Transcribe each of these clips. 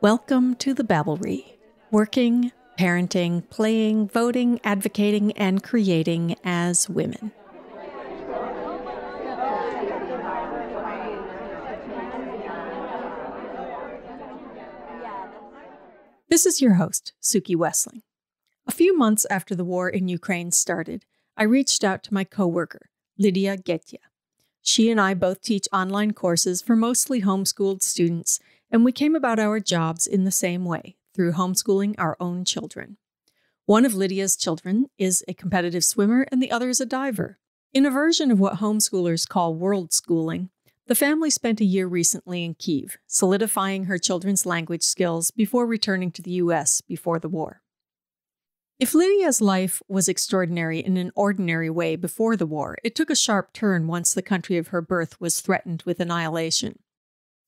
Welcome to the Babblery. Working, parenting, playing, voting, advocating, and creating as women. This is your host, Suki Wessling. A few months after the war in Ukraine started, I reached out to my coworker, Lidiya. She and I both teach online courses for mostly homeschooled students, and we came about our jobs in the same way, through homeschooling our own children. One of Lidiya's children is a competitive swimmer and the other is a diver. In a version of what homeschoolers call world schooling, the family spent a year recently in Kiev, solidifying her children's language skills before returning to the U.S. before the war. If Lidiya's life was extraordinary in an ordinary way before the war, it took a sharp turn once the country of her birth was threatened with annihilation.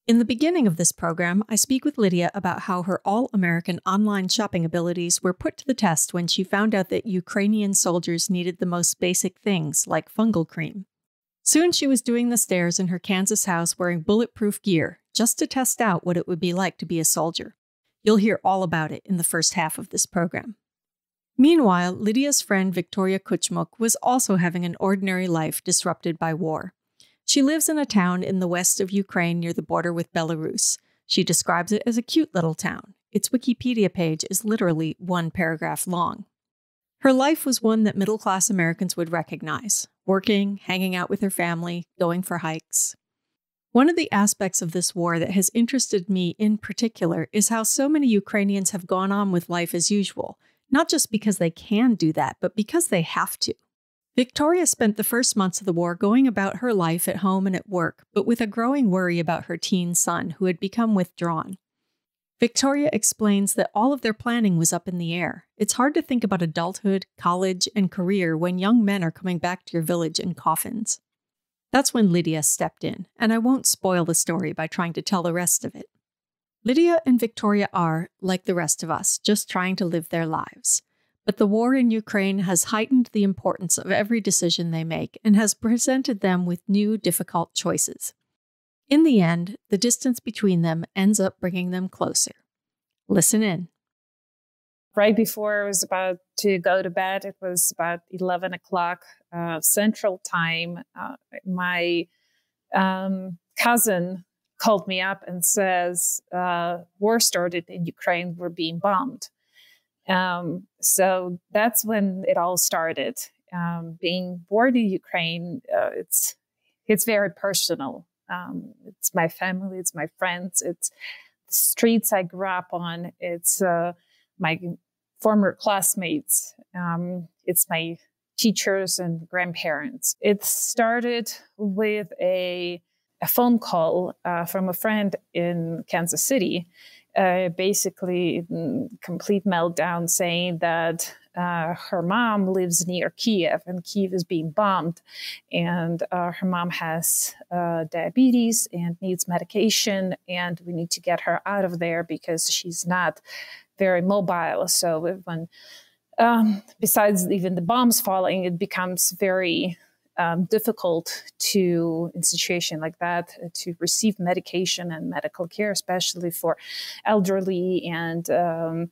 In the beginning of this program, I speak with Lidiya about how her all-American online shopping abilities were put to the test when she found out that Ukrainian soldiers needed the most basic things, like fungal cream. Soon she was doing the stairs in her Kansas house wearing bulletproof gear, just to test out what it would be like to be a soldier. You'll hear all about it in the first half of this program. Meanwhile, Lidiya's friend Victoria Kuchmuk was also having an ordinary life disrupted by war. She lives in a town in the west of Ukraine near the border with Belarus. She describes it as a cute little town. Its Wikipedia page is literally one paragraph long. Her life was one that middle-class Americans would recognize, working, hanging out with her family, going for hikes. One of the aspects of this war that has interested me in particular is how so many Ukrainians have gone on with life as usual, not just because they can do that, but because they have to. Victoria spent the first months of the war going about her life at home and at work, but with a growing worry about her teen son, who had become withdrawn. Victoria explains that all of their planning was up in the air. It's hard to think about adulthood, college, and career when young men are coming back to your village in coffins. That's when Lidiya stepped in, and I won't spoil the story by trying to tell the rest of it. Lidiya and Victoria are, like the rest of us, just trying to live their lives. But the war in Ukraine has heightened the importance of every decision they make and has presented them with new, difficult choices. In the end, the distance between them ends up bringing them closer. Listen in. Right before I was about to go to bed, it was about 11 o'clock Central Time. My cousin called me up and says, war started in Ukraine, we're being bombed. So that's when it all started. Being born in Ukraine, it's very personal. It's my family, it's my friends, it's the streets I grew up on, it's my former classmates, it's my teachers and grandparents. It started with a phone call from a friend in Kansas City, basically complete meltdown saying that her mom lives near Kiev and Kiev is being bombed, and her mom has diabetes and needs medication, and we need to get her out of there because she's not very mobile. So when besides even the bombs falling, it becomes very difficult to, in a situation like that, to receive medication and medical care, especially for elderly and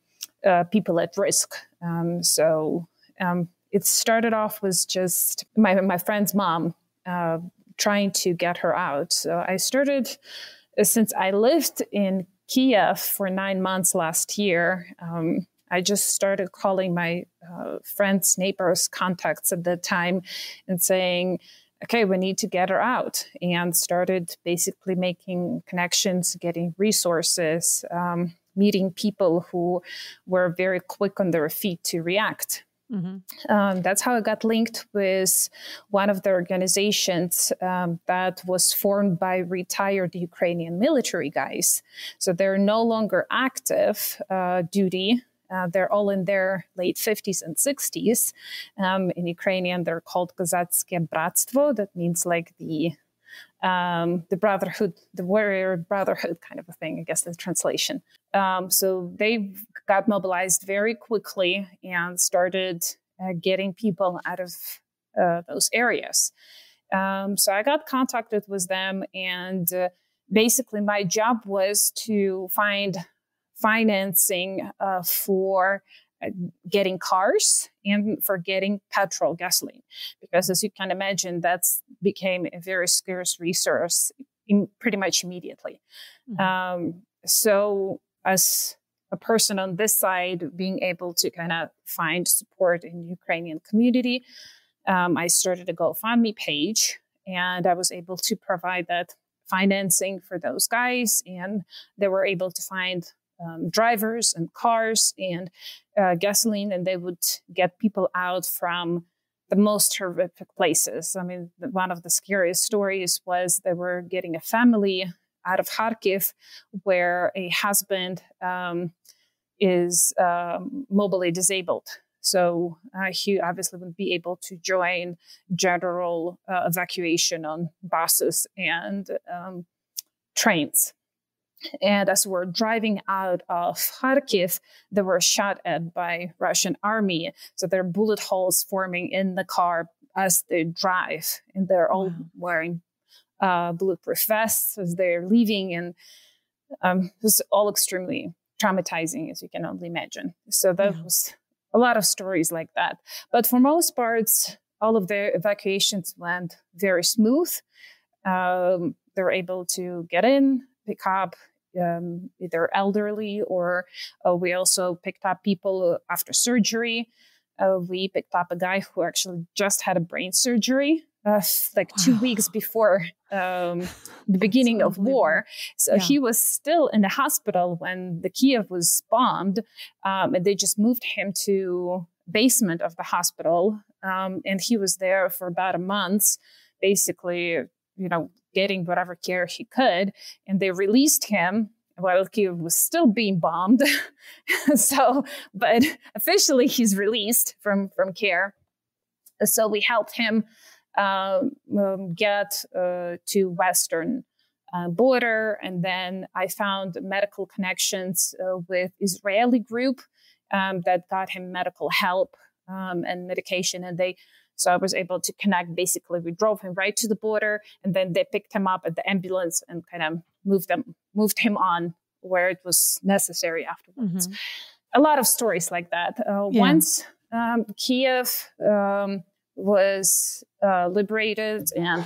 people at risk. So it started off with just my friend's mom trying to get her out. So I started, since I lived in Kiev for 9 months last year, I just started calling my friends, neighbors, contacts at that time and saying, okay, we need to get her out, and started basically making connections, getting resources, meeting people who were very quick on their feet to react. Mm-hmm. That's how I got linked with one of the organizations that was formed by retired Ukrainian military guys. So they're no longer active duty. They're all in their late 50s and 60s. In Ukrainian, they're called Kazatske Bratstvo. That means like the brotherhood, the warrior brotherhood kind of a thing, I guess the translation. So they got mobilized very quickly and started getting people out of those areas. So I got contacted with them, and basically my job was to find financing for getting cars and for getting petrol, gasoline, because as you can imagine, that's became a very scarce resource pretty much immediately. So as a person on this side, being able to kind of find support in the Ukrainian community, I started a GoFundMe page, and I was able to provide that financing for those guys, and they were able to find drivers and cars and gasoline, and they would get people out from the most horrific places. I mean, one of the scariest stories was they were getting a family out of Kharkiv where a husband is mobilely disabled. So he obviously would be able to join general evacuation on buses and trains. And as we're driving out of Kharkiv, they were shot at by Russian army. So there are bullet holes forming in the car as they drive. And they're all wearing bulletproof vests as they're leaving. And it was all extremely traumatizing, as you can only imagine. So that was a lot of stories like that. But for most parts, all of the evacuations went very smooth. They were able to get in, pick up either elderly, or we also picked up people after surgery. We picked up a guy who actually just had a brain surgery like 2 weeks before the beginning of war. So he was still in the hospital when the Kiev was bombed, and they just moved him to basement of the hospital. And he was there for about a month, basically, getting whatever care he could. And they released him while Kiev was still being bombed. But officially he's released from care. So we helped him get to Western border. And then I found medical connections with Israeli group that got him medical help and medication. And so I was able to connect. Basically, we drove him right to the border, and then they picked him up at the ambulance and kind of moved him on where it was necessary afterwards. A lot of stories like that. Once Kiev was liberated and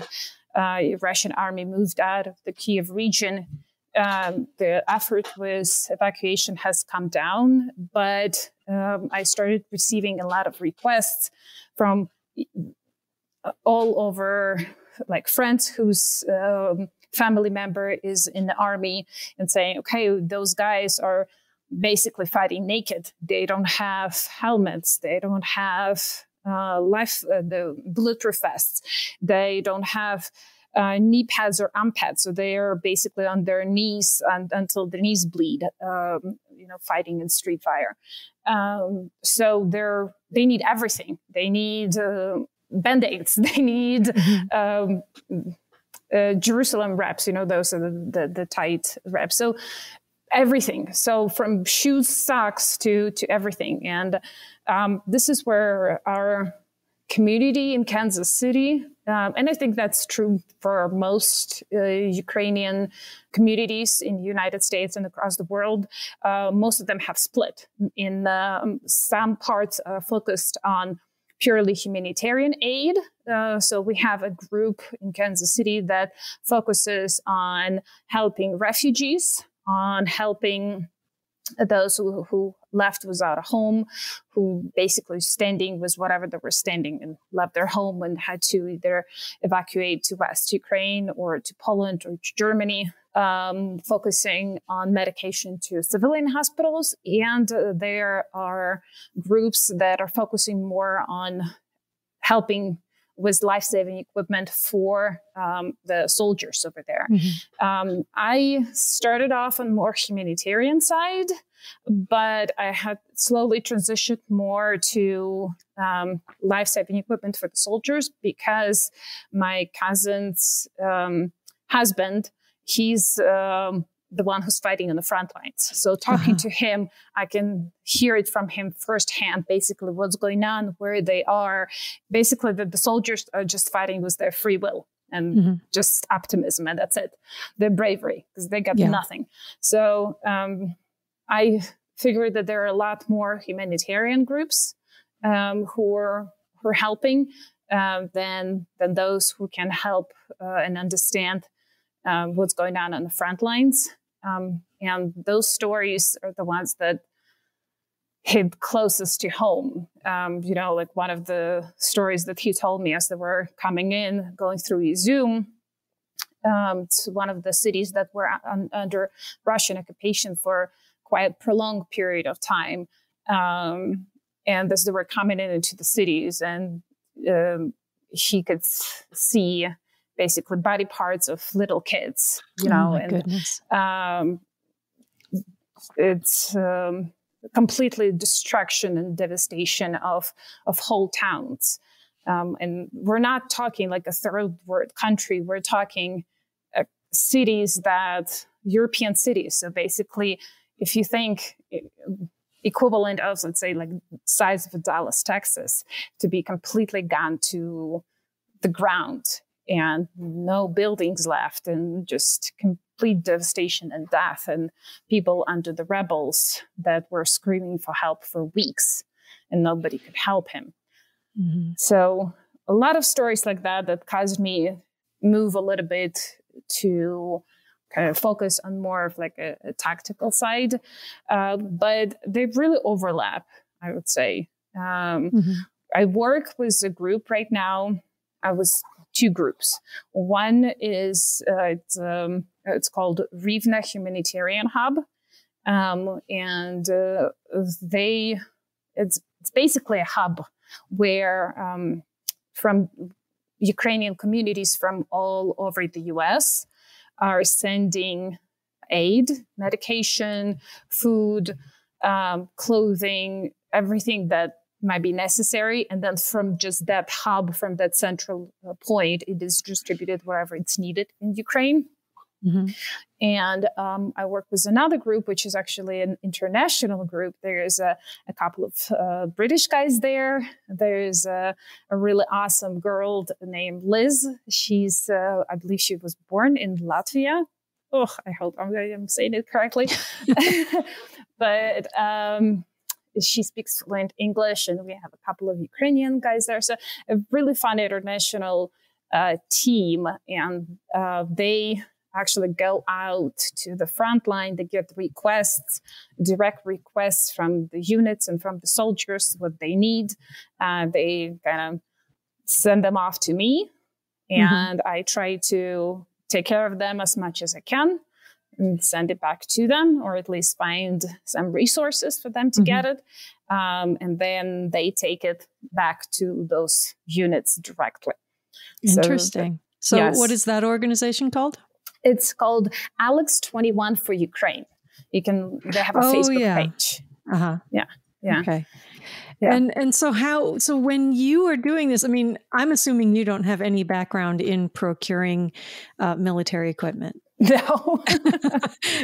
the Russian army moved out of the Kiev region, the effort with evacuation has come down, but I started receiving a lot of requests from all over, like friends whose family member is in the army, and saying, okay, those guys are basically fighting naked. They don't have helmets. They don't have the bulletproof vests. They don't have knee pads or arm pads. So they are basically on their knees until their knees bleed, fighting in street fire. So they need everything. They need Band-Aids. They need Jerusalem wraps. Those are the tight wraps. So everything. So from shoes, socks to everything. And this is where our community in Kansas City, and I think that's true for most Ukrainian communities in the United States and across the world, most of them have split. In some parts are focused on purely humanitarian aid. So we have a group in Kansas City that focuses on helping refugees, on helping those who left without a home, who basically standing with whatever they were standing and left their home and had to either evacuate to West Ukraine or to Poland or to Germany, focusing on medication to civilian hospitals. And there are groups that are focusing more on helping with life-saving equipment for the soldiers over there. I started off on more humanitarian side, but I had slowly transitioned more to life-saving equipment for the soldiers because my cousin's husband, he's the one who's fighting on the front lines. So talking to him, I can hear it from him firsthand, basically what's going on, where they are. Basically, the soldiers are just fighting with their free will and just optimism, and that's it. Their bravery, because they got nothing. So I figured that there are a lot more humanitarian groups who are helping than those who can help and understand what's going on the front lines. And those stories are the ones that hit closest to home. Like one of the stories that he told me as they were coming in, going through Zoom, to one of the cities that were under Russian occupation for quite a prolonged period of time. And as they were coming into the cities, and he could see basically body parts of little kids, Goodness. It's completely destruction and devastation of whole towns. And we're not talking like a third world country. We're talking cities European cities. So basically, if you think equivalent of, let's say, like size of Dallas, Texas, to be completely gone to the ground and no buildings left and just complete devastation and death and people under the rebels that were screaming for help for weeks and nobody could help him. Mm-hmm. So a lot of stories like that caused me move a little bit to kind of focus on more of like a tactical side. But they really overlap, I would say. I work with a group right now. I was two groups. One is, it's called Rivne Humanitarian Hub. And it's basically a hub where from Ukrainian communities from all over the US are sending aid, medication, food, clothing, everything that might be necessary. And then from just that hub, from that central point, it is distributed wherever it's needed in Ukraine. Mm-hmm. And I work with another group, which is actually an international group. There's a couple of British guys there. There's a really awesome girl named Liz. She's, I believe she was born in Latvia. Oh, I hope I am saying it correctly. But she speaks fluent English, and we have a couple of Ukrainian guys there. So a really fun international team, and they actually go out to the front line. They get requests, direct requests from the units and from the soldiers, what they need. They kind of send them off to me, and I try to take care of them as much as I can and send it back to them, or at least find some resources for them to get it. And then they take it back to those units directly. Interesting. So yes. What is that organization called? It's called Alex 21 for Ukraine. They have a Facebook page. Uh-huh. Yeah. Okay. Yeah. And so when you are doing this, I mean, I'm assuming you don't have any background in procuring military equipment. No.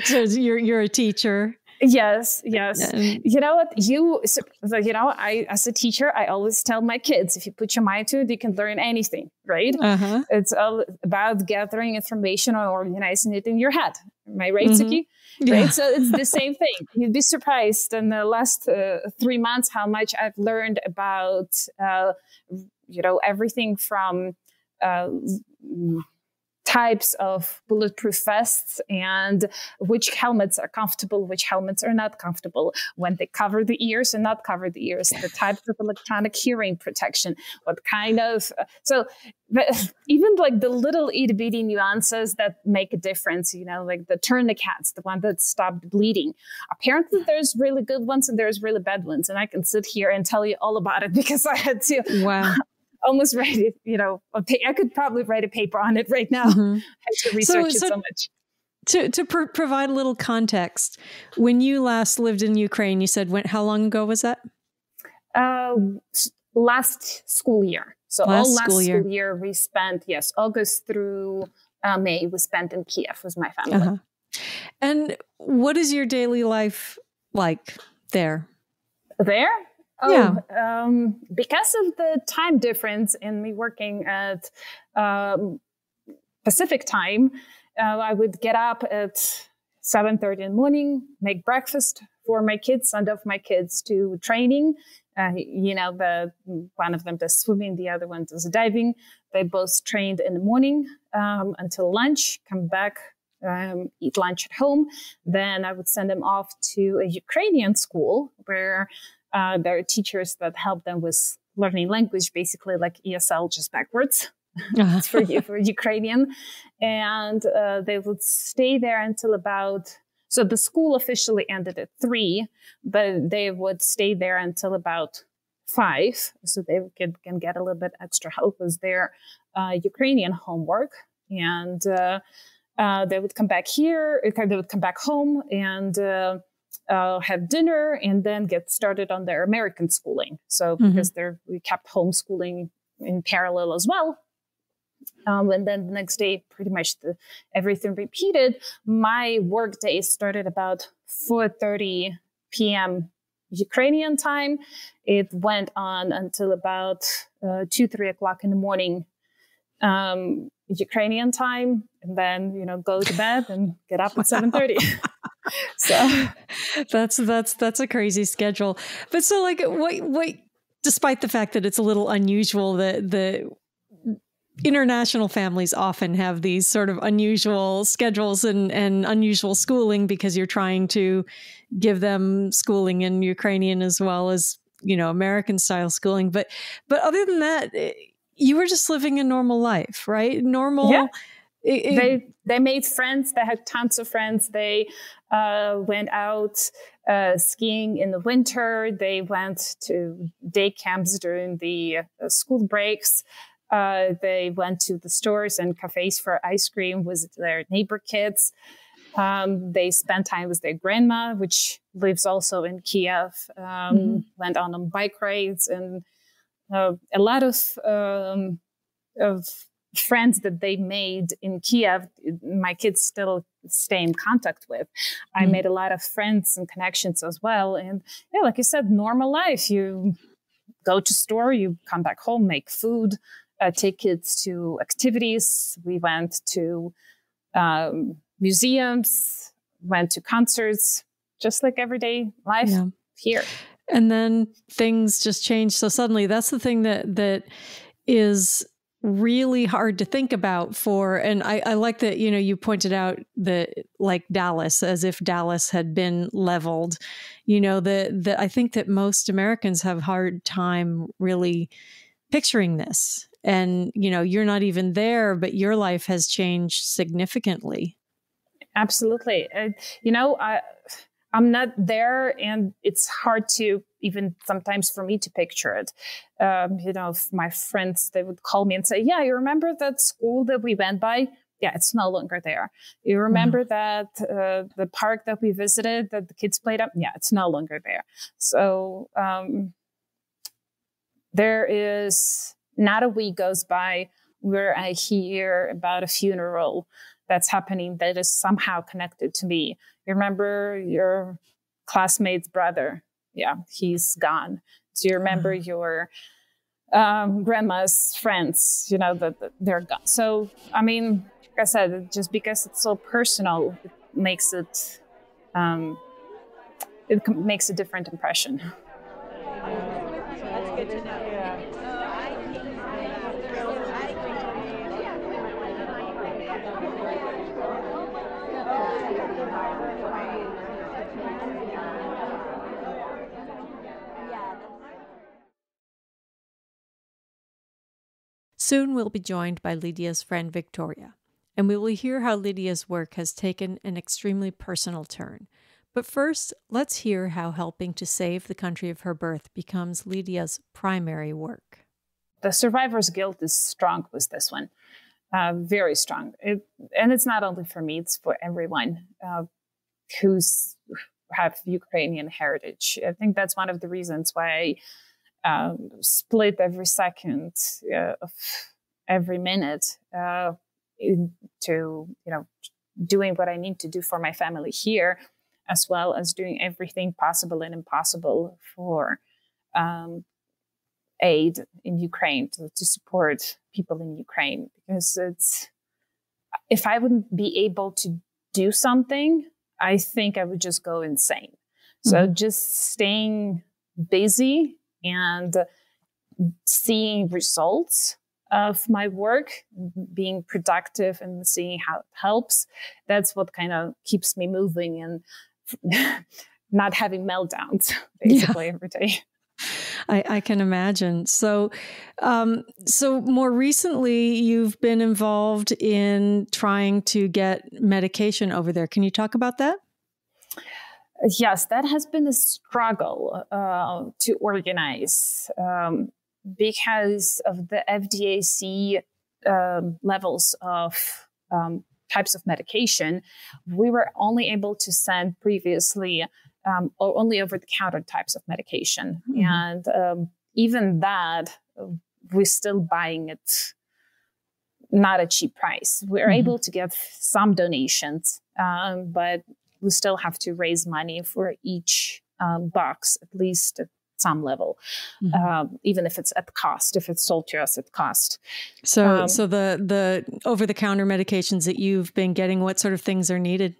So you're a teacher. Yes. And you know what? I, as a teacher, I always tell my kids, if you put your mind to it, you can learn anything, right? Uh-huh. It's all about gathering information or organizing it in your head. Am I right, Suki? Yeah. Right? So it's the same thing. You'd be surprised in the last 3 months how much I've learned about, everything from types of bulletproof vests and which helmets are comfortable, which helmets are not comfortable, when they cover the ears and not cover the ears, the types of electronic hearing protection, what kind of... even like the little itty bitty nuances that make a difference, like the tourniquets, the one that stopped bleeding. Apparently there's really good ones and there's really bad ones. And I can sit here and tell you all about it because I had to... Wow. Almost write it, I could probably write a paper on it right now. I had to research it so much. To provide a little context, when you last lived in Ukraine, you said, how long ago was that? Last school year. So last school year we spent, August through May, we spent in Kiev with my family. Uh-huh. And what is your daily life like there? There? Oh, yeah. Because of the time difference in me working at Pacific time, I would get up at 7:30 in the morning, make breakfast for my kids, send off my kids to training. One of them does swimming, the other one does diving. They both trained in the morning until lunch, come back, eat lunch at home. Then I would send them off to a Ukrainian school where there are teachers that help them with learning language, basically like ESL, just backwards. It's for Ukrainian. And they would stay there until so the school officially ended at 3, but they would stay there until about 5. So they can get a little bit extra help with their Ukrainian homework. And they would come back here, they would come back home and have dinner and then get started on their American schooling. So because we kept homeschooling in parallel as well. And then the next day, pretty much everything repeated. My work day started about 4:30 p.m. Ukrainian time. It went on until about 2-3 o'clock in the morning Ukrainian time, and then go to bed and get up at 7:30. So that's a crazy schedule. But so what? Despite the fact that it's a little unusual, the international families often have these sort of unusual schedules and unusual schooling because you're trying to give them schooling in Ukrainian as well as, American style schooling. But other than that, you were just living a normal life, right? Normal. Yeah. They made friends. They had tons of friends. They went out skiing in the winter. They went to day camps during the school breaks. They went to the stores and cafes for ice cream with their neighbor kids. They spent time with their grandma, which lives also in Kiev, went on bike rides, and a lot of friends that they made in Kiev, my kids still stay in contact with. I made a lot of friends and connections as well. And like you said, normal life. You go to store, you come back home, make food, take kids to activities. We went to museums, went to concerts, just like everyday life here. And then things just changed so suddenly. That's the thing that is really hard to think about and I like that, you pointed out that like Dallas, as if Dallas had been leveled, that I think that most Americans have a hard time really picturing this. And, you're not even there, but your life has changed significantly. Absolutely. I'm not there, and it's hard to even sometimes for me to picture it. My friends, they would call me and say, yeah, you remember that school that we went by? Yeah, it's no longer there. You remember that the park that we visited that the kids played up? Yeah, it's no longer there. So there is not a week goes by where I hear about a funeral that's happening that is somehow connected to me. You remember your classmate's brother? Yeah, he's gone. Do you remember your grandma's friends? That they're gone. So, like I said, just because it's so personal, it makes it makes a different impression. That's good to know. Soon we'll be joined by Lidiya's friend Victoria, and we will hear how Lidiya's work has taken an extremely personal turn. But first, let's hear how helping to save the country of her birth becomes Lidiya's primary work. The survivor's guilt is strong with this one, very strong. And it's not only for me, it's for everyone who's have Ukrainian heritage. I think that's one of the reasons why I split every second of every minute into, doing what I need to do for my family here, as well as doing everything possible and impossible for aid in Ukraine, to support people in Ukraine. Because if I wouldn't be able to do something, I think I would just go insane. So just staying busy and seeing results of my work, being productive and seeing how it helps. That's what kind of keeps me moving and not having meltdowns basically every day. I can imagine. So, so more recently, you've been involved in trying to get medication over there. Can you talk about that? Yes, that has been a struggle to organize because of the FDAC levels of types of medication. We were only able to send previously only over-the-counter types of medication. And even that, we're still buying it not a cheap price. We're able to get some donations, but we still have to raise money for each box, at least at some level, even if it's at cost, if it's sold to us at cost. So the over-the-counter medications that you've been getting, what sort of things are needed?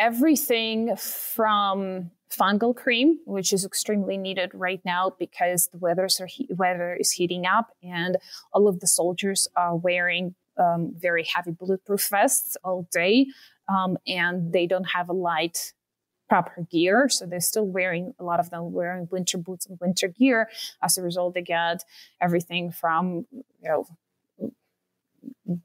Everything from fungal cream, which is extremely needed right now because the weather is heating up and all of the soldiers are wearing very heavy bulletproof vests all day, and they don't have a light proper gear. So they're still wearing, a lot of them wearing winter boots and winter gear. As a result, they get everything from,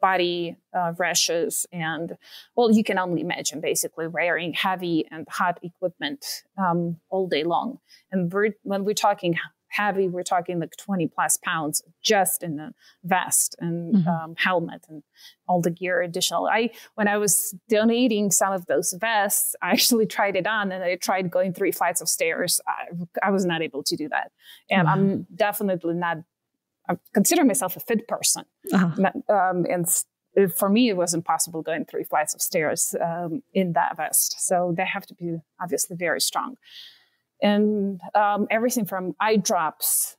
body rashes and, well, you can only imagine basically wearing heavy and hot equipment all day long. And when we're talking heavy, we're talking like 20 plus pounds just in the vest and helmet and all the gear additional. When I was donating some of those vests, I actually tried it on and I tried going 3 flights of stairs. I was not able to do that. And I'm definitely not, I consider myself a fit person. And for me, it was impossible going 3 flights of stairs in that vest. So they have to be obviously very strong. And everything from eye drops,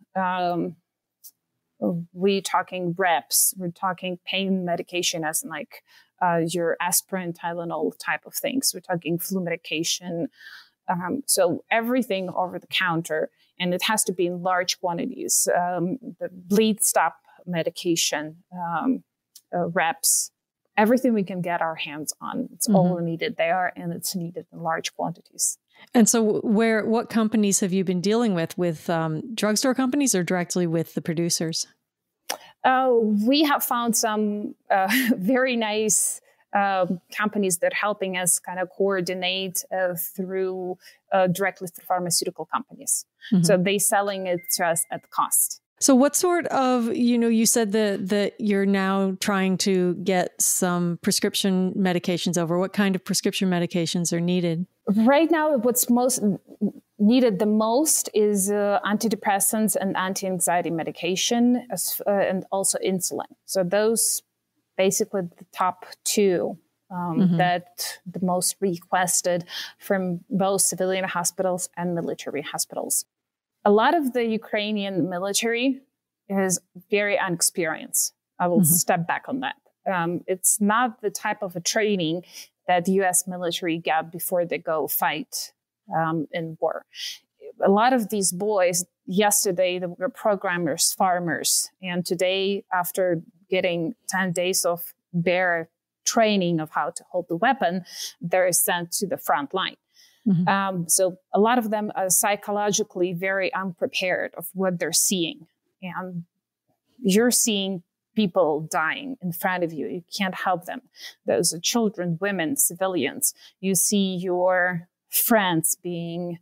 we're talking reps, we're talking pain medication as in like your aspirin, Tylenol type of things. We're talking flu medication. So everything over the counter, and it has to be in large quantities. The bleed stop medication, reps, everything we can get our hands on. It's all needed there, and it's needed in large quantities. And so what companies have you been dealing with drugstore companies or directly with the producers? We have found some very nice companies that are helping us kind of coordinate directly through pharmaceutical companies. So they selling it to us at cost. So what sort of, you said that you're now trying to get some prescription medications over. What kind of prescription medications are needed? Right now, what's most needed the most is antidepressants and anti-anxiety medication and also insulin. So those basically the top two that the most requested from both civilian hospitals and military hospitals. A lot of the Ukrainian military is very inexperienced. I will step back on that. It's not the type of a training that the U.S. military get before they go fight in war. A lot of these boys, yesterday, they were programmers, farmers. And today, after getting 10 days of bare training of how to hold the weapon, they're sent to the front line. So a lot of them are psychologically very unprepared of what they're seeing. And you're seeing people dying in front of you. You can't help them. Those are children, women, civilians. You see your friends being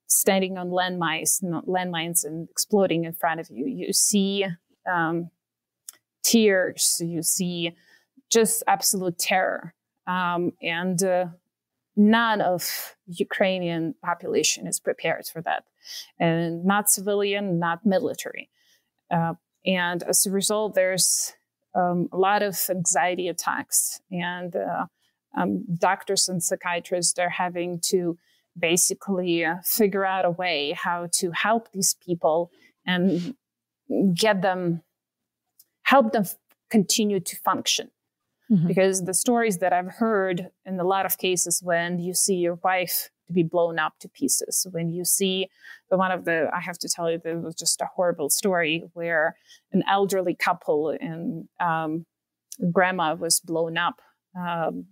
standing on landmines and exploding in front of you. You see tears. You see just absolute terror. And none of Ukrainian population is prepared for that, and not civilian, not military. And as a result, there's a lot of anxiety attacks, and doctors and psychiatrists are having to basically figure out a way how to help these people and help them continue to function. Because the stories that I've heard in a lot of cases, when you see your wife to be blown up to pieces. When you see I have to tell you, there was just a horrible story where an elderly couple and grandma was blown up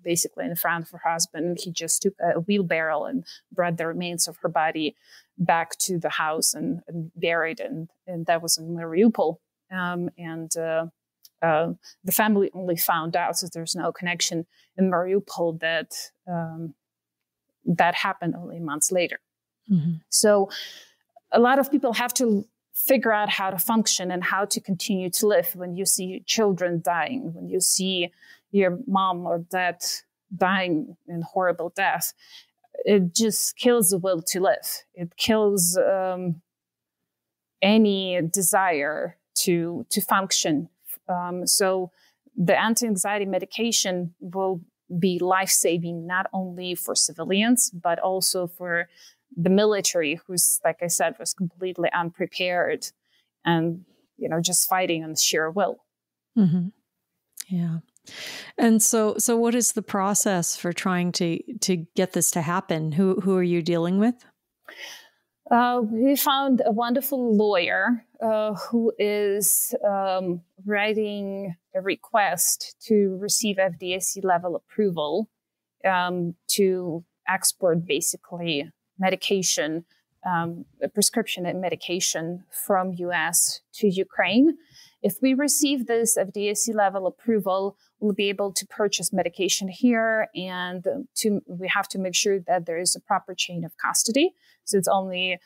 basically in front of her husband. He just took a wheelbarrow and brought the remains of her body back to the house and buried it. And that was in Mariupol. The family only found out, so there's no connection in Mariupol, that that happened only months later. Mm-hmm. So a lot of people have to figure out how to function and how to continue to live when you see children dying, when you see your mom or dad dying in horrible death. It just kills the will to live. It kills any desire to function. So the anti-anxiety medication will be life-saving, not only for civilians, but also for the military, who's, like I said, was completely unprepared and, just fighting on sheer will. Mm-hmm. Yeah. And so what is the process for trying to get this to happen? Who are you dealing with? We found a wonderful lawyer who is writing a request to receive FDAC level approval to export basically medication, a prescription and medication from US to Ukraine. If we receive this FDAC level approval, we'll be able to purchase medication here, and we have to make sure that there is a proper chain of custody. So it's only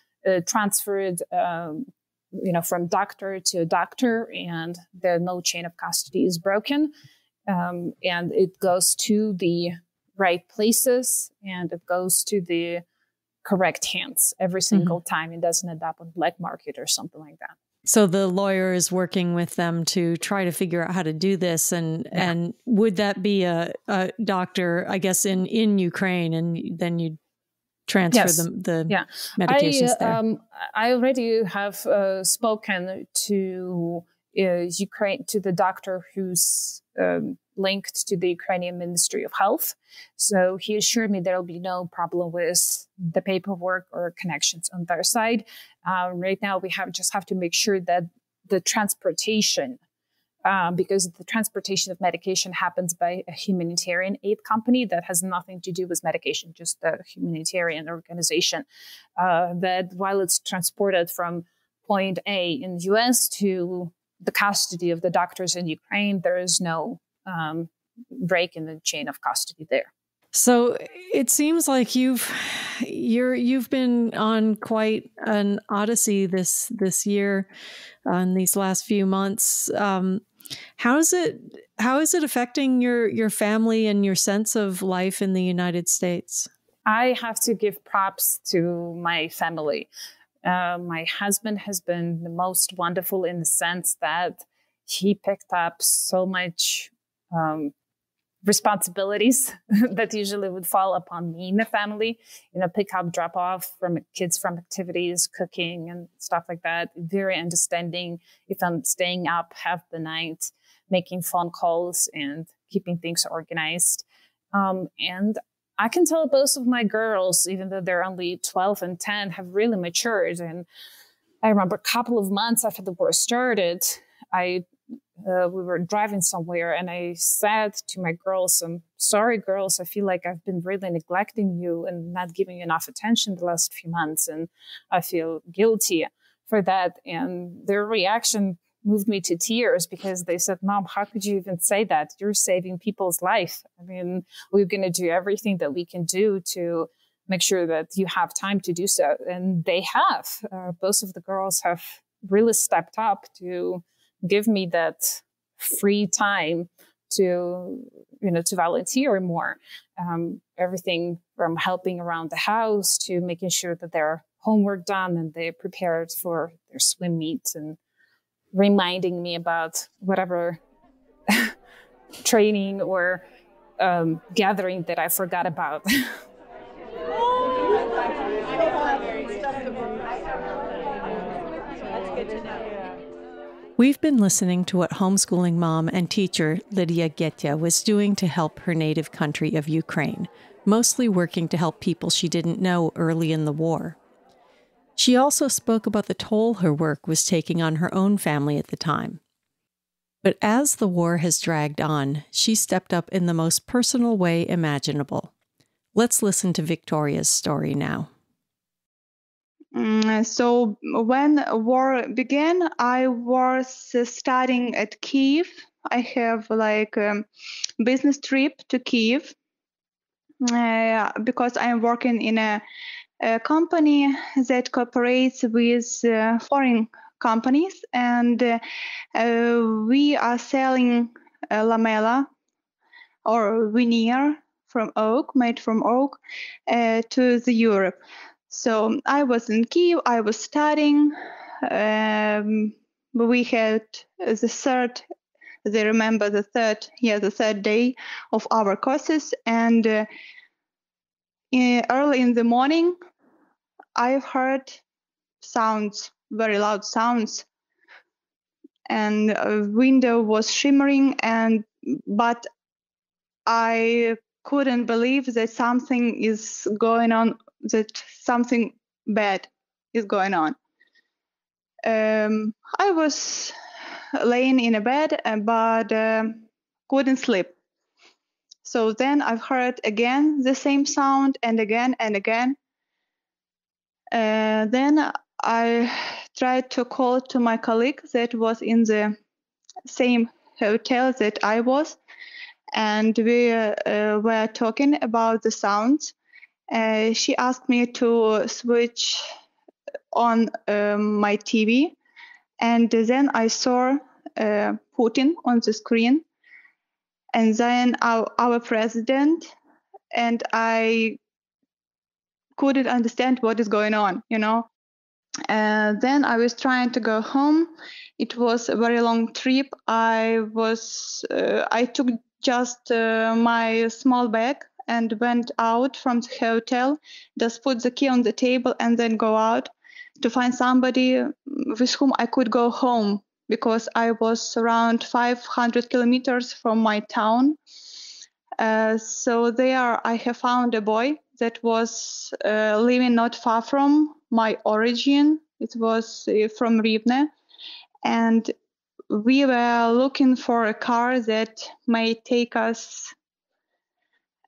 transferred, from doctor to doctor, and no chain of custody is broken. And it goes to the right places, and it goes to the correct hands every single time. It doesn't end up on black market or something like that. So the lawyer is working with them to try to figure out how to do this. And would that be a doctor, I guess, in Ukraine, and then you transfer the medications there? I already have spoken to Ukraine, to the doctor who's linked to the Ukrainian Ministry of Health. So he assured me there'll be no problem with the paperwork or connections on their side. Right now, we just have to make sure that the transportation, because the transportation of medication happens by a humanitarian aid company that has nothing to do with medication, just a humanitarian organization, that while it's transported from point A in the US to the custody of the doctors in Ukraine, there is no break in the chain of custody there. So it seems like you've been on quite an odyssey this year, in these last few months. How is it affecting your family and your sense of life in the United States? I have to give props to my family. My husband has been the most wonderful in the sense that he picked up so much responsibilities that usually would fall upon me in the family, pick up, drop off from kids from activities, cooking and stuff like that. Very understanding if I'm staying up half the night, making phone calls and keeping things organized. And I can tell both of my girls, even though they're only 12 and 10, have really matured. And I remember a couple of months after the war started, we were driving somewhere, and I said to my girls, "I'm sorry, girls, I feel like I've been really neglecting you and not giving you enough attention the last few months, and I feel guilty for that." And their reaction moved me to tears, because they said, "Mom, how could you even say that? You're saving people's life. I mean, we're going to do everything that we can do to make sure that you have time to do so." And they have. Both of the girls have really stepped up to give me that free time to volunteer more. Everything from helping around the house to making sure that their homework done and they're prepared for their swim meets, and reminding me about whatever training or gathering that I forgot about. We've been listening to what homeschooling mom and teacher Lidiya Getya was doing to help her native country of Ukraine. mostly working to help people she didn't know early in the war. She also spoke about the toll her work was taking on her own family at the time. But as the war has dragged on, she stepped up in the most personal way imaginable. Let's listen to Victoria's story now. So when war began, I was studying at Kiev. I have like a business trip to Kiev because I'm working in a company that cooperates with foreign companies, and we are selling lamella or veneer from oak, made from oak, to the Europe. So I was in Kiev. I was studying. We had the third. They remember the third day of our courses, and early in the morning, I heard sounds, very loud sounds, and a window was shimmering, but I couldn't believe that something is going on, that something bad is going on. I was laying in a bed, but couldn't sleep. So then I've heard again the same sound, and again and again. Then I tried to call to my colleague that was in the same hotel that I was, and we were talking about the sounds. She asked me to switch on my TV, and then I saw Putin on the screen, and then our president, and I couldn't understand what is going on, Then I was trying to go home. It was a very long trip. I took just my small bag and went out from the hotel, just put the key on the table and then go out to find somebody with whom I could go home, because I was around 500 kilometers from my town. So there I have found a boy that was living not far from my origin. It was from Rivne, and we were looking for a car that may take us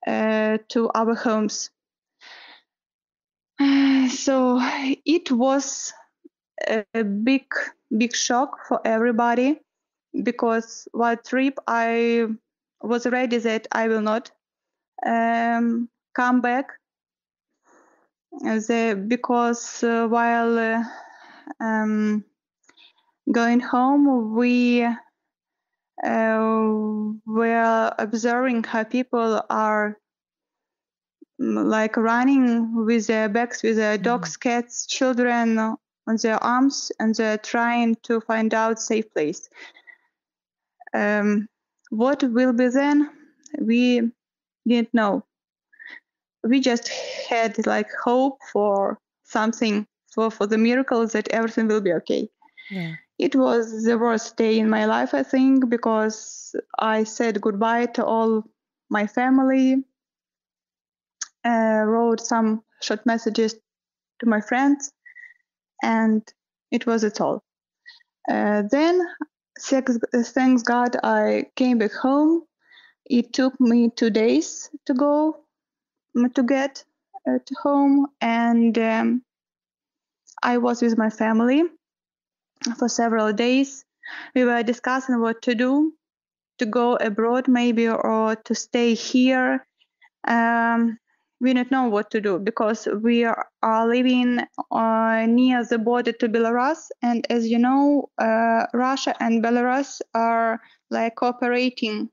to our homes. So it was a big shock for everybody, because while trip I was ready that I will not come back, because while going home, we were observing how people are like running with their bags, with their dogs, cats, children on their arms, and they're trying to find out safe place. What will be then? We didn't know. We just had like hope for something, for the miracle that everything will be okay. Yeah. It was the worst day in my life, I think, because I said goodbye to all my family, wrote some short messages to my friends, and it was it all. Then, thanks God, I came back home. It took me 2 days to get to home, and I was with my family for several days. We were discussing what to do, to go abroad maybe, or to stay here. We don't know what to do, because we are living near the border to Belarus, and as you know, Russia and Belarus are like cooperating.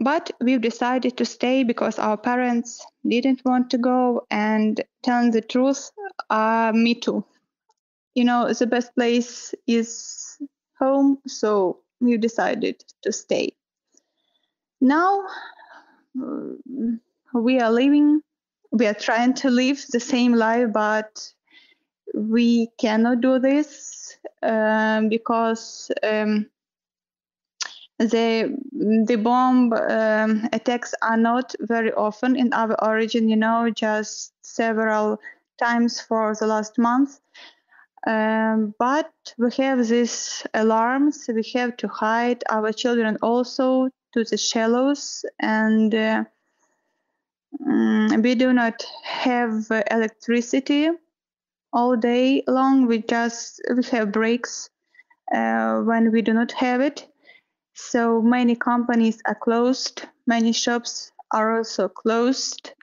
But we've decided to stay because our parents didn't want to go, and telling the truth, me too. The best place is home, so we decided to stay. Now we are trying to live the same life, but we cannot do this because The bomb attacks are not very often in our origin, just several times for the last month. But we have these alarms. We have to hide our children also to the shallows, and we do not have electricity all day long. We have breaks when we do not have it. So many companies are closed. Many shops are also closed.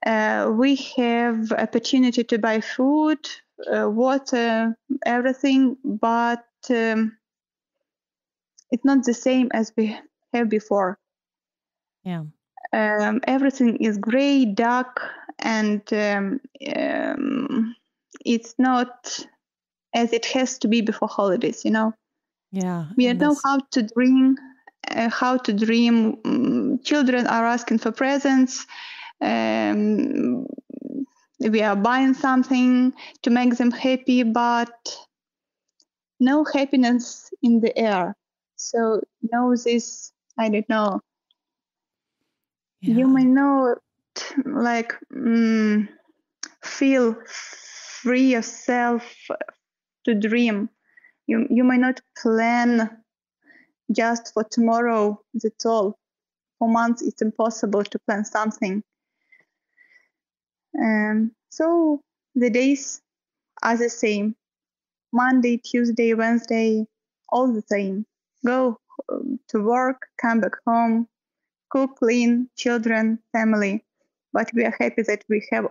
We have opportunity to buy food, water, everything, but it's not the same as we have before. Yeah. Everything is gray, dark, and it's not as it has to be before holidays, Yeah. We don't know how to dream. Children are asking for presents. We are buying something to make them happy, but no happiness in the air. So know this, I don't know. Yeah. You may not feel free yourself to dream. You may not plan just for tomorrow. That's all. For months, it's impossible to plan something. So the days are the same. Monday, Tuesday, Wednesday, all the same. Go to work, come back home, cook, clean, children, family. But we are happy that we have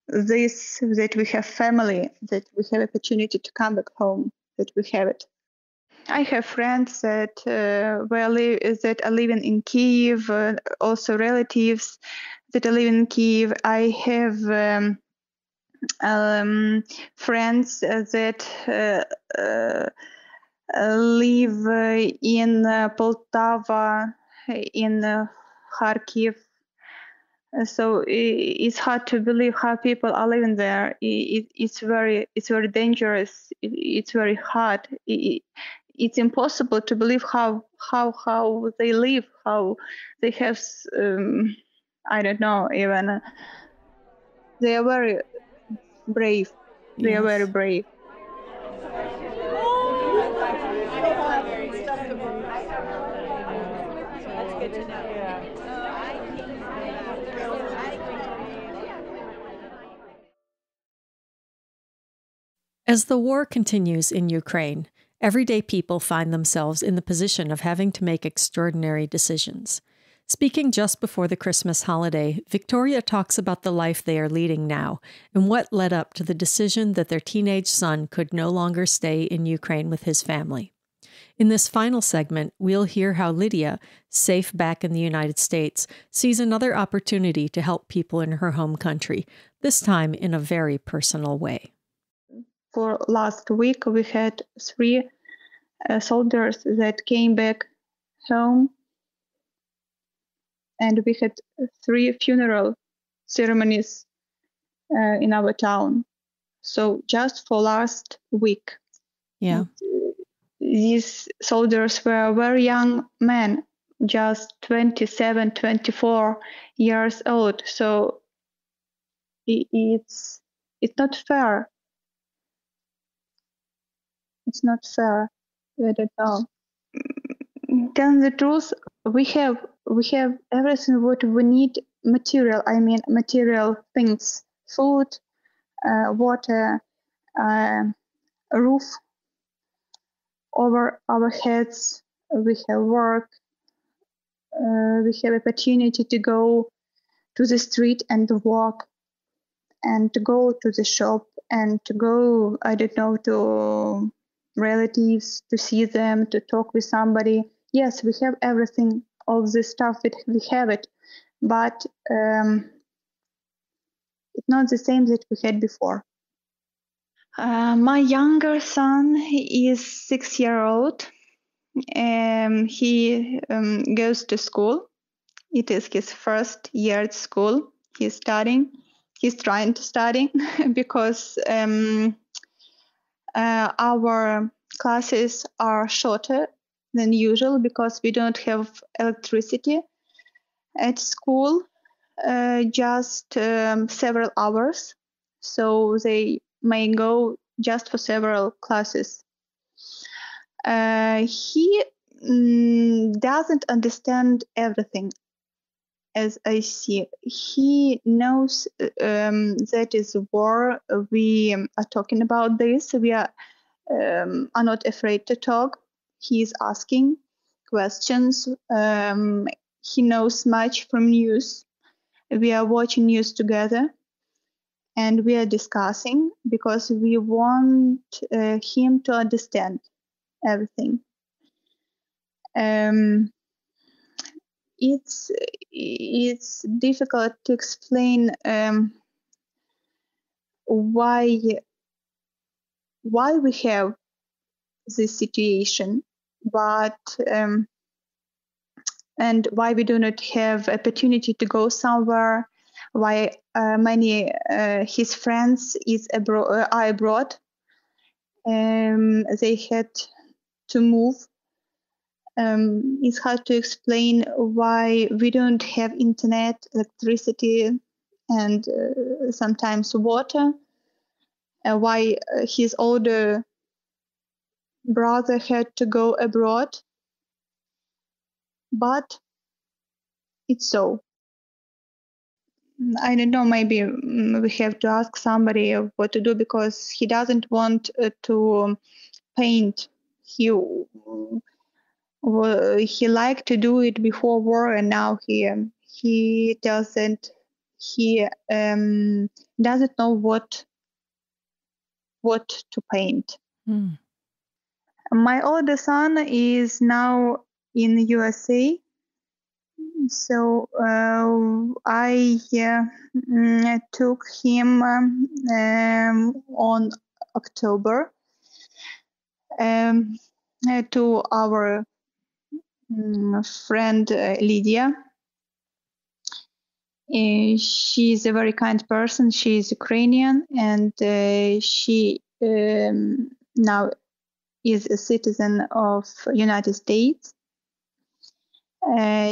this, that we have family, that we have opportunity to come back home, that we have it. I have friends that that are living in Kiev, also relatives that are living in Kiev. I have friends that live in Poltava, in Kharkiv. So it's hard to believe how people are living there. It's very dangerous. It's very hard. It's impossible to believe how they live, how they have. I don't know. Even they are very brave. They are very brave. As the war continues in Ukraine, everyday people find themselves in the position of having to make extraordinary decisions. Speaking just before the Christmas holiday, Victoria talks about the life they are leading now and what led up to the decision that their teenage son could no longer stay in Ukraine with his family. In this final segment, we'll hear how Lidiya, safe back in the United States, sees another opportunity to help people in her home country, this time in a very personal way. For last week, we had 3 soldiers that came back home, and we had 3 funeral ceremonies in our town. So just for last week. Yeah. These soldiers were very young men, just 27, 24 years old. So it's not fair. It's not fair. I don't know. Tell the truth, we have everything what we need. Material things: food, water, roof over our heads. We have work. We have opportunity to go to the street and walk, and to go to the shop, and to go, I don't know, to relatives, to see them, to talk with somebody. Yes, we have everything, all this stuff, we have it, but it's not the same that we had before. My younger son is 6 years old. He goes to school. It is his first year at school. He's studying. He's trying to study because our classes are shorter than usual because we don't have electricity at school, just several hours. So they may go just for several classes. He doesn't understand everything as I see. He knows that is war. We are talking about this. We are not afraid to talk. He is asking questions. He knows much from news. We are watching news together and we are discussing because we want him to understand everything. It's difficult to explain why we have this situation, but and why we do not have opportunity to go somewhere. Why many his friends are abroad. They had to move. It's hard to explain why we don't have internet, electricity, and sometimes water. Why his older brother had to go abroad. But it's so. I don't know, maybe we have to ask somebody what to do because he doesn't want to paint. He liked to do it before war, and now he doesn't. He doesn't know what to paint. My older son is now in USA, so I took him on October to our friend Lidiya. She's a very kind person. She's Ukrainian, and she now is a citizen of United States.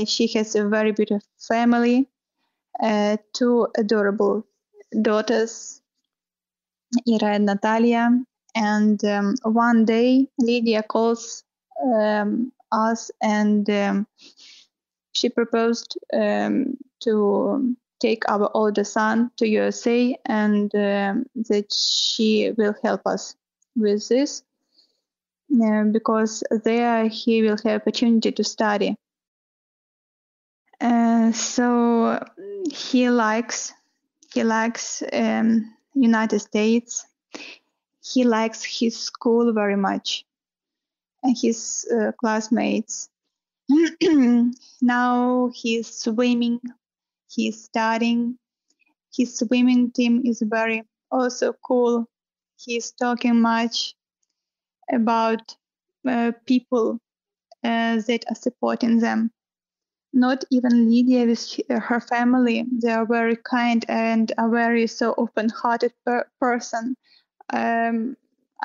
She has a very beautiful family, 2 adorable daughters, Ira and Natalia. And one day, Lidiya calls us and she proposed to take our older son to USA and that she will help us with this because there he will have opportunity to study. So he likes United States. He likes his school very much and his classmates. Now he's swimming, he's studying. His swimming team is very also cool. He's talking much about people that are supporting them. Not even Lidiya with her family. They are very kind and a very so open-hearted person. I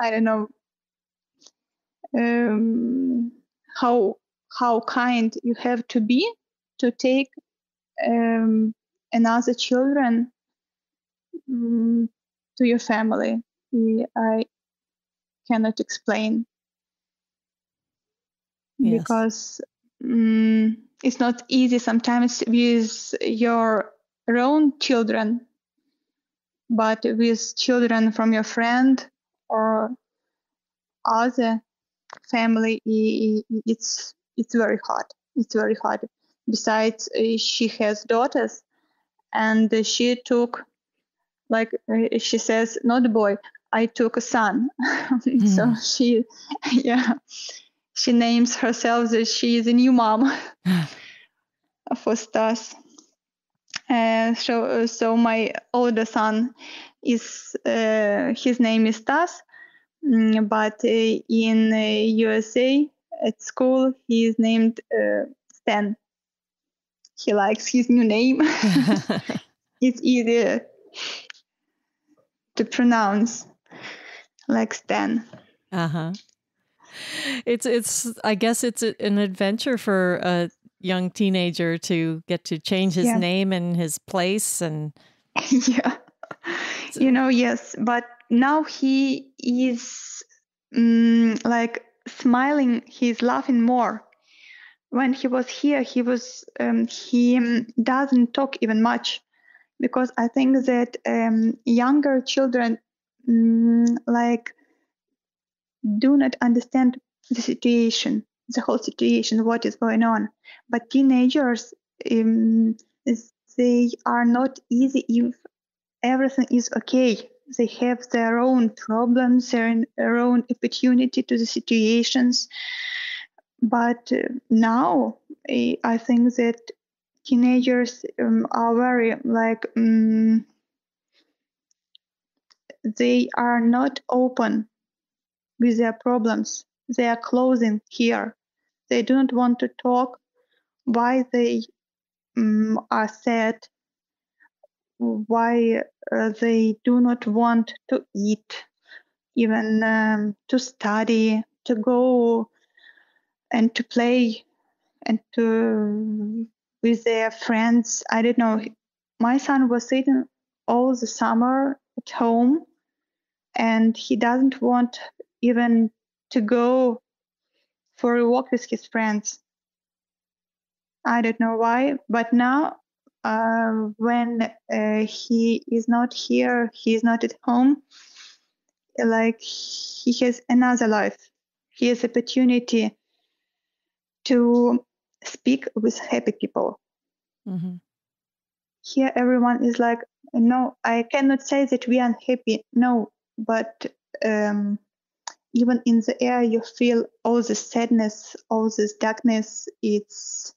don't know how kind you have to be to take another children to your family. I cannot explain because it's not easy sometimes with your own children, but with children from your friend or other family, it's very hard. It's very hard. Besides, she has daughters, and she took, like she says, not a boy. I took a son. So she names herself that she is a new mom for Stas. So my older son is his name is Stas, but in USA at school he is named Stan. He likes his new name. It's easier to pronounce, like Stan. It's I guess it's an adventure for a young teenager to get to change his Yeah. name and his place and Yeah. Yes, but now he is like smiling, he's laughing more. When he was here, he doesn't talk even much, because I think that younger children like do not understand the whole situation, what is going on. But teenagers, they are not easy if everything is okay. They have their own problems, their own opportunity to the situations. But now I think that teenagers are very like they are not open with their problems. They are closing here. They do not want to talk why they are sad, why they do not want to eat, even to study, to go and to play and to with their friends. I don't know. My son was sitting all the summer at home, and he doesn't want even to go for a walk with his friends. I don't know why, but now when he is not here, he is not at home, like he has another life. He has opportunity to speak with happy people. mm-hmm. Here everyone is like, no, I cannot say that we are unhappy. No, but even in the air you feel all this sadness, all this darkness. It's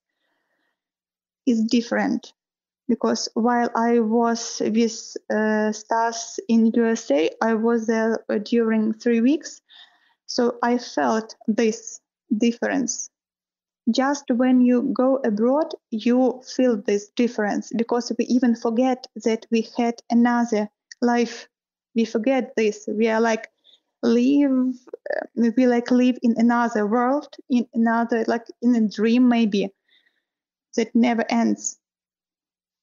different. Because while I was with Stas in USA, I was there during 3 weeks. So I felt this difference. Just when you go abroad, you feel this difference, because we even forget that we had another life. We forget this. We are like live in another world, in another, like in a dream maybe, that never ends.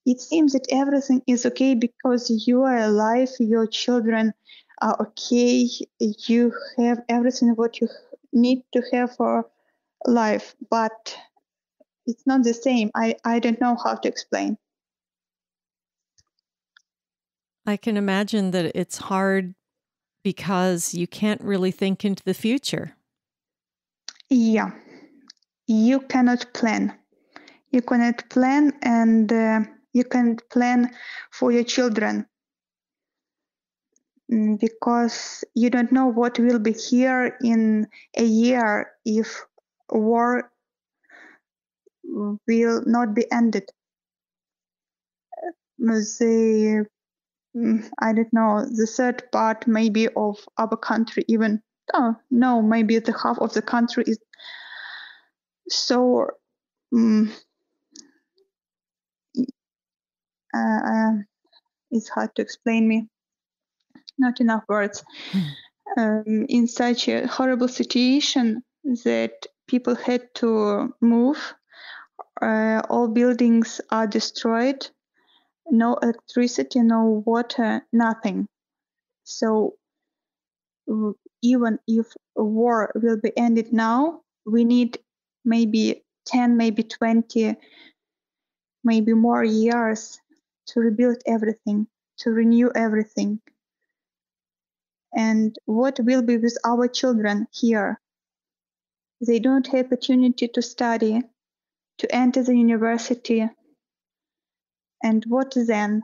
It seems that everything is okay because you are alive, your children are okay, you have everything what you need to have for life, but it's not the same. I don't know how to explain. I can imagine that it's hard because you can't really think into the future. Yeah, you cannot plan. You cannot plan, and you can plan for your children, because you don't know what will be here in a year if war will not be ended. The I don't know, the third part maybe of our country, even, oh no, maybe the half of the country is so it's hard to explain me, not enough words. In such a horrible situation that people had to move, all buildings are destroyed, no electricity, no water, nothing. So even if a war will be ended now, we need maybe 10, maybe 20, maybe more years to rebuild everything, to renew everything. And what will be with our children here? They don't have opportunity to study, to enter the university. And what then?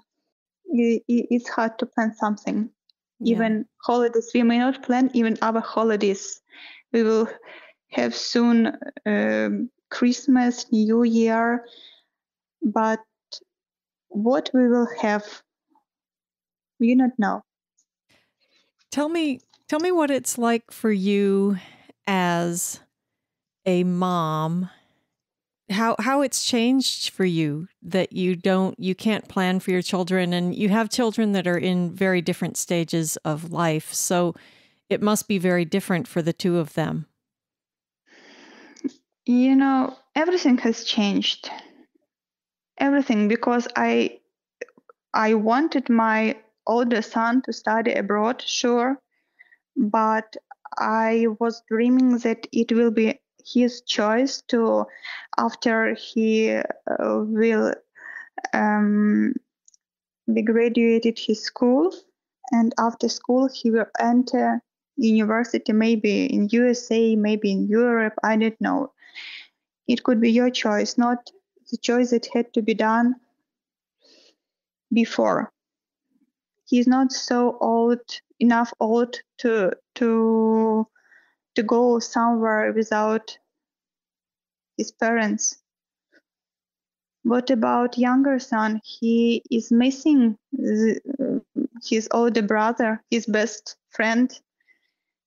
It's hard to plan something. Yeah. Even holidays, we may not plan even our holidays. We will have soon Christmas, New Year, but what we will have, we don't know. Tell me what it's like for you as a mom. How it's changed for you that you can't plan for your children, and you have children that are in very different stages of life. So it must be very different for the two of them. Everything has changed. Everything, because I wanted my older son to study abroad, sure, but I was dreaming that it will be his choice to, after he will be graduated his school, and after school he will enter university, maybe in USA, maybe in Europe, I don't know. It could be your choice, not the choice that had to be done before. He's not so enough old to go somewhere without his parents. What about younger son? He is missing his older brother, his best friend.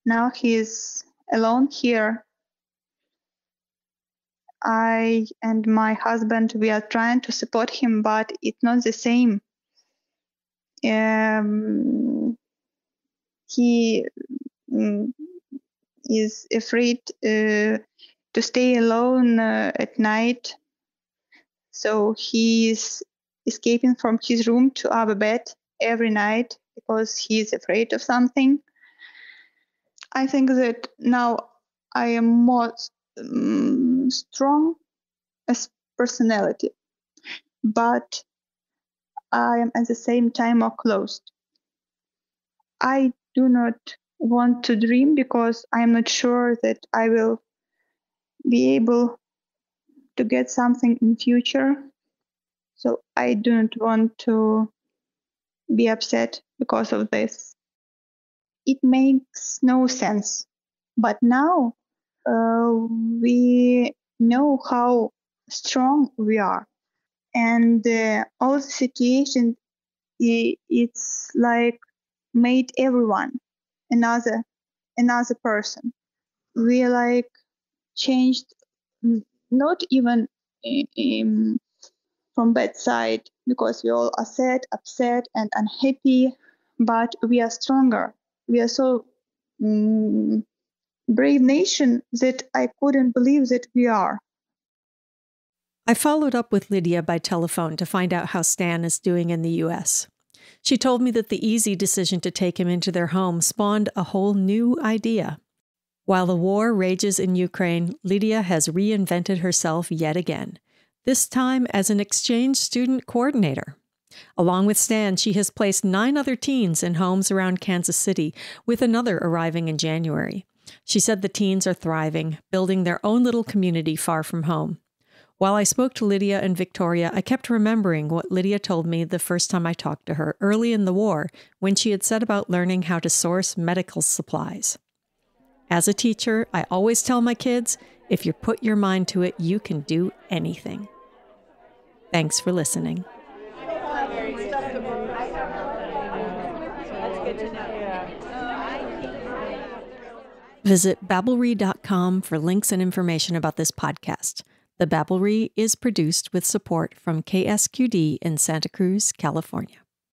Now he is alone here. I and my husband, we are trying to support him, but it's not the same. He is afraid to stay alone at night. So he is escaping from his room to our bed every night because he is afraid of something. I think that now I am more strong as personality, but I am at the same time more closed. I do not want to dream because I'm not sure that I will be able to get something in future. So I do not want to be upset because of this. It makes no sense. But now we know how strong we are. And all the situation, it's like made everyone another person. We like changed, not even from bad side, because we all are sad, upset, and unhappy, but we are stronger. We are so brave nation that I couldn't believe that we are. I followed up with Lidiya by telephone to find out how Stan is doing in the U.S. She told me that the easy decision to take him into their home spawned a whole new idea. While the war rages in Ukraine, Lidiya has reinvented herself yet again, this time as an exchange student coordinator. Along with Stan, she has placed 9 other teens in homes around Kansas City, with another arriving in January. She said the teens are thriving, building their own little community far from home. While I spoke to Lidiya and Victoria, I kept remembering what Lidiya told me the first time I talked to her early in the war, when she had set about learning how to source medical supplies. As a teacher, I always tell my kids, if you put your mind to it, you can do anything. Thanks for listening. Visit Babbelry.com for links and information about this podcast. The Babbelry is produced with support from KSQD in Santa Cruz, California.